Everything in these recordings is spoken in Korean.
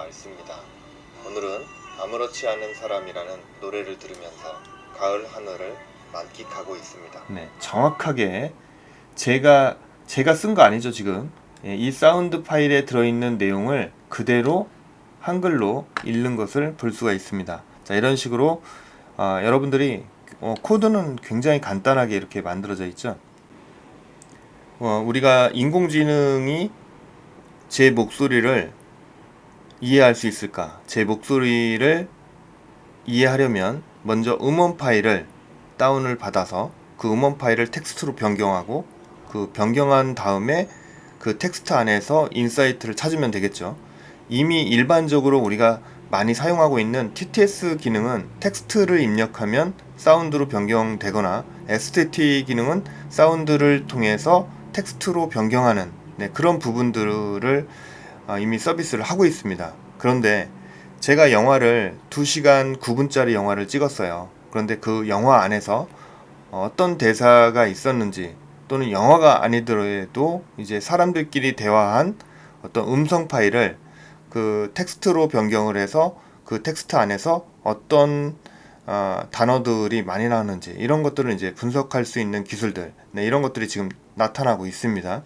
있습니다. 오늘은 아무렇지 않은 사람이라는 노래를 들으면서 가을 하늘을 만끽하고 있습니다. 네, 정확하게 제가 쓴 거 아니죠, 지금. 이 사운드 파일에 들어있는 내용을 그대로 한글로 읽는 것을 볼 수가 있습니다. 자, 이런 식으로 여러분들이 코드는 굉장히 간단하게 이렇게 만들어져 있죠. 우리가 인공지능이 제 목소리를 이해할 수 있을까? 제 목소리를 이해하려면 먼저 음원 파일을 다운을 받아서 그 음원 파일을 텍스트로 변경하고 그 변경한 다음에 그 텍스트 안에서 인사이트를 찾으면 되겠죠. 이미 일반적으로 우리가 많이 사용하고 있는 TTS 기능은 텍스트를 입력하면 사운드로 변경되거나 STT 기능은 사운드를 통해서 텍스트로 변경하는 그런 부분들을 이미 서비스를 하고 있습니다. 그런데 제가 영화를 2시간 9분짜리 영화를 찍었어요. 그런데 그 영화 안에서 어떤 대사가 있었는지 또는 영화가 아니더라도 이제 사람들끼리 대화한 어떤 음성 파일을 그 텍스트로 변경을 해서 그 텍스트 안에서 어떤 단어들이 많이 나오는지 이런 것들을 이제 분석할 수 있는 기술들, 이런 것들이 지금 나타나고 있습니다.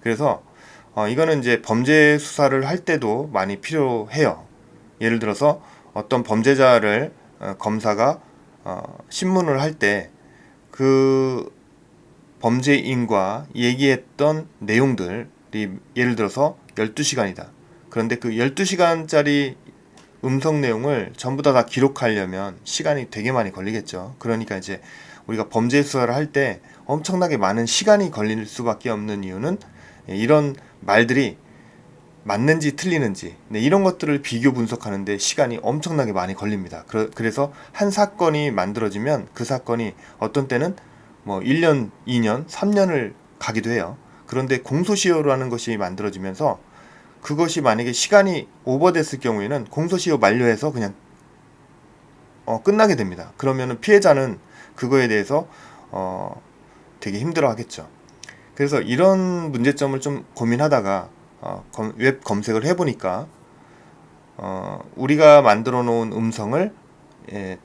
그래서 이거는 이제 범죄 수사를 할 때도 많이 필요해요. 예를 들어서 어떤 범죄자를 검사가 신문을 할 때 그 범죄인과 얘기했던 내용들이 예를 들어서 12시간이다. 그런데 그 12시간짜리 음성 내용을 전부 다 기록하려면 시간이 되게 많이 걸리겠죠. 그러니까 이제 우리가 범죄 수사를 할 때 엄청나게 많은 시간이 걸릴 수밖에 없는 이유는 이런 말들이 맞는지 틀리는지 이런 것들을 비교 분석하는데 시간이 엄청나게 많이 걸립니다. 그래서 한 사건이 만들어지면 그 사건이 어떤 때는 뭐 1년, 2년, 3년을 가기도 해요. 그런데 공소시효라는 것이 만들어지면서 그것이 만약에 시간이 오버됐을 경우에는 공소시효 만료해서 그냥 끝나게 됩니다. 그러면은 피해자는 그거에 대해서 되게 힘들어 하겠죠. 그래서 이런 문제점을 좀 고민하다가 웹 검색을 해보니까 우리가 만들어 놓은 음성을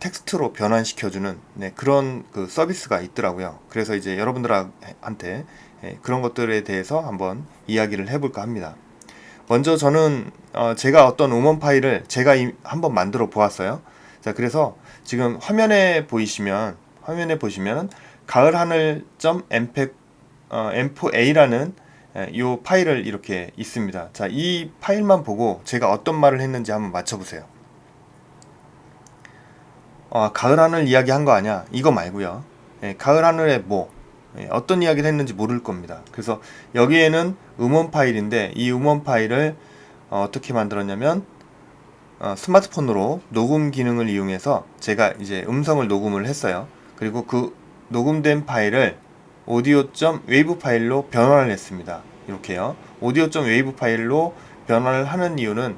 텍스트로 변환시켜주는 그런 그 서비스가 있더라고요. 그래서 이제 여러분들한테 그런 것들에 대해서 한번 이야기를 해볼까 합니다. 먼저 저는 제가 어떤 음원 파일을 제가 한번 만들어 보았어요. 자, 그래서 지금 화면에 보시면 가을하늘.m4a라는 이 파일을 이렇게 있습니다. 자, 이 파일만 보고 제가 어떤 말을 했는지 한번 맞춰보세요. 가을하늘 이야기 한 거 아니야? 이거 말고요. 가을하늘에 어떤 이야기를 했는지 모를 겁니다. 그래서 여기에는 음원 파일인데 이 음원 파일을 어떻게 만들었냐면 스마트폰으로 녹음 기능을 이용해서 제가 이제 음성을 녹음을 했어요. 그리고 그 녹음된 파일을 audio.wav 파일로 변환을 했습니다. 이렇게요. audio.wav 파일로 변환을 하는 이유는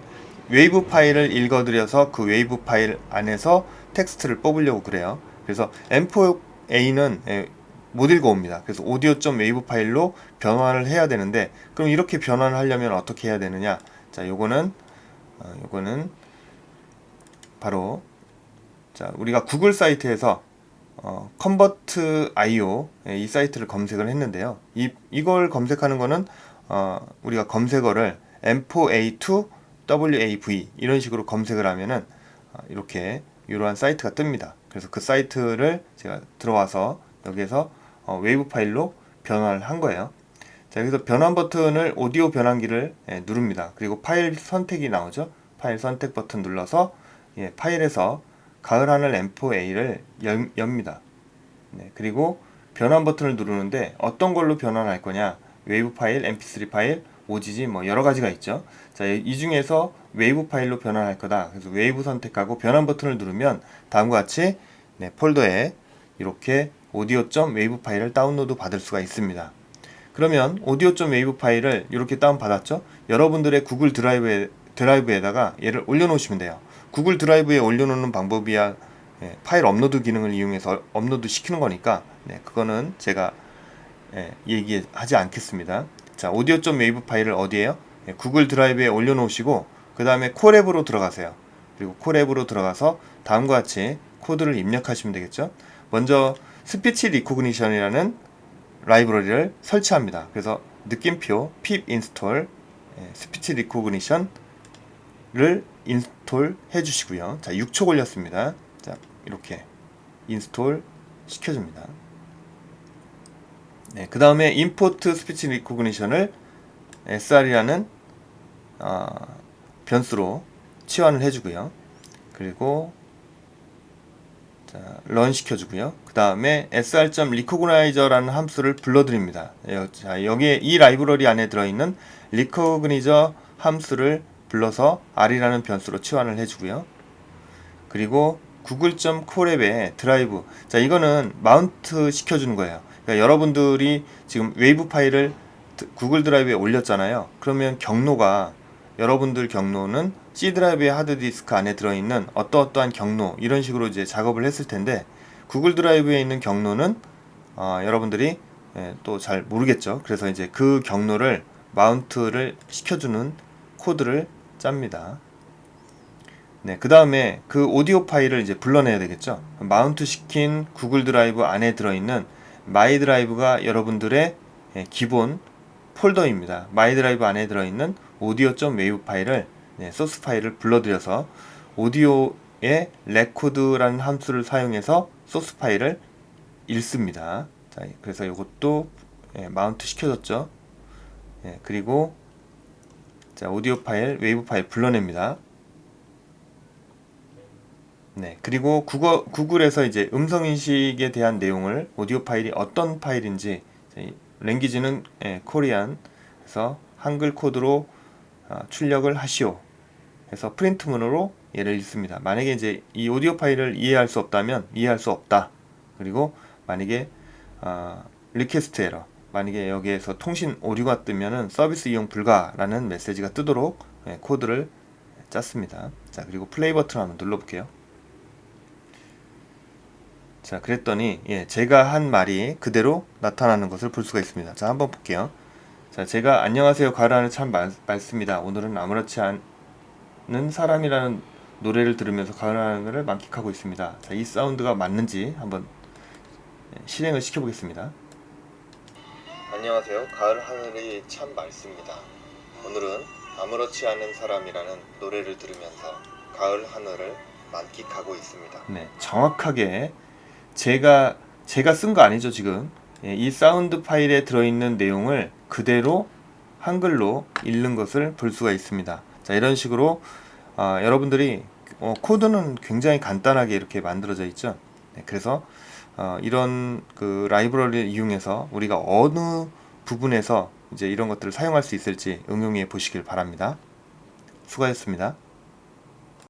웨이브 파일을 읽어드려서 그 웨이브 파일 안에서 텍스트를 뽑으려고 그래요. 그래서 M4A는 못 읽어옵니다. 그래서 audio.wav 파일로 변환을 해야 되는데 그럼 이렇게 변환을 하려면 어떻게 해야 되느냐? 자, 요거는 바로 우리가 구글 사이트에서 convert.io 이 사이트를 검색을 했는데요. 이걸 검색하는 거는 우리가 검색어를 M4A2 WAV 이런 식으로 검색을 하면은 이러한 사이트가 뜹니다. 그래서 그 사이트를 제가 들어와서 여기에서 웨이브 파일로 변환을 한 거예요. 자, 여기서 변환 버튼을 오디오 변환기를 누릅니다. 그리고 파일 선택이 나오죠. 파일 선택 버튼 눌러서 파일에서 가을하늘 M4A를 엽니다. 그리고 변환 버튼을 누르는데 어떤 걸로 변환할 거냐? 웨이브 파일, mp3 파일, OGG 여러 가지가 있죠. 자, 이 중에서 웨이브 파일로 변환할 거다. 그래서 웨이브 선택하고 변환 버튼을 누르면 다음과 같이 폴더에 이렇게 audio.wav 파일을 다운로드 받을 수가 있습니다. 그러면 audio.wav 파일을 이렇게 다운 받았죠. 여러분들의 구글 드라이브에다가 얘를 올려놓으시면 돼요. 구글 드라이브에 올려놓는 방법이야 파일 업로드 기능을 이용해서 업로드 시키는 거니까 그거는 제가 얘기하지 않겠습니다. 자, audio.wav 파일을 어디에요? 구글 드라이브에 올려놓으시고 그 다음에 콜앱으로 들어가세요. 그리고 콜앱으로 들어가서 다음과 같이 코드를 입력하시면 되겠죠. 먼저 스피치 리코그니션이라는 라이브러리를 설치합니다. 그래서 느낌표 pip install 스피치 리코그니션을 인스톨 해주시고요. 자, 6초 걸렸습니다. 자, 이렇게 인스톨 시켜줍니다. 네, 그 다음에 import 스피치 리코그니션을 sr이라는 변수로 치환을 해주고요. 그리고 자, 런 시켜주고요. 그 다음에 sr.recognizer라는 함수를 불러드립니다. 자, 여기에 이 라이브러리 안에 들어있는 recognizer 함수를 불러서 r이라는 변수로 치환을 해주고요. 그리고 google.colab의 드라이브, 자, 이거는 마운트 시켜주는 거예요. 그러니까 여러분들이 지금 웨이브 파일을 구글 드라이브에 올렸잖아요. 그러면 경로가, 여러분들 경로는 C 드라이브의 하드디스크 안에 들어있는 어떠어떠한 경로, 이런 식으로 이제 작업을 했을 텐데, 구글 드라이브에 있는 경로는 여러분들이 또 잘 모르겠죠. 그래서 이제 그 경로를 마운트를 시켜주는 코드를 짭니다. 네, 그 다음에 그 오디오 파일을 이제 불러내야 되겠죠. 마운트 시킨 구글 드라이브 안에 들어있는 마이 드라이브가 여러분들의 기본 폴더입니다. 마이 드라이브 안에 들어있는 audio.wav 파일을, 소스 파일을 불러들여서 오디오의 레코드라는 함수를 사용해서 소스 파일을 읽습니다. 자, 그래서 이것도 마운트 시켜줬죠. 그리고 자, 오디오 파일, 웨이브 파일 불러냅니다. 네, 그리고 구글에서 이제 음성 인식에 대한 내용을, 오디오 파일이 어떤 파일인지, 랭귀지는 코리안, 그래서 한글 코드로 출력을 하시오 해서 프린트문으로 얘를 읽습니다. 만약에 이제 이 오디오 파일을 이해할 수 없다면 이해할 수 없다. 그리고 만약에 리퀘스트 에러, 만약에 여기에서 통신 오류가 뜨면은 서비스 이용 불가라는 메시지가 뜨도록 코드를 짰습니다. 자, 그리고 플레이 버튼 한번 눌러볼게요. 자, 그랬더니 제가 한 말이 그대로 나타나는 것을 볼 수가 있습니다. 자, 한번 볼게요. 자, 제가 안녕하세요 가을하늘 참 맑습니다. 오늘은 아무렇지 않은 사람이라는 노래를 들으면서 가을하늘을 만끽하고 있습니다. 자, 이 사운드가 맞는지 한번 실행을 시켜보겠습니다. 안녕하세요. 가을 하늘이 참 맑습니다. 오늘은 아무렇지 않은 사람이라는 노래를 들으면서 가을 하늘을 만끽하고 있습니다. 네, 정확하게 제가 쓴 거 아니죠, 지금. 이 사운드 파일에 들어있는 내용을 그대로 한글로 읽는 것을 볼 수가 있습니다. 자, 이런 식으로 여러분들이 코드는 굉장히 간단하게 이렇게 만들어져 있죠. 네, 그래서 이런 그 라이브러리를 이용해서 우리가 어느 부분에서 이제 이런 것들을 사용할 수 있을지 응용해 보시길 바랍니다. 수고하셨습니다.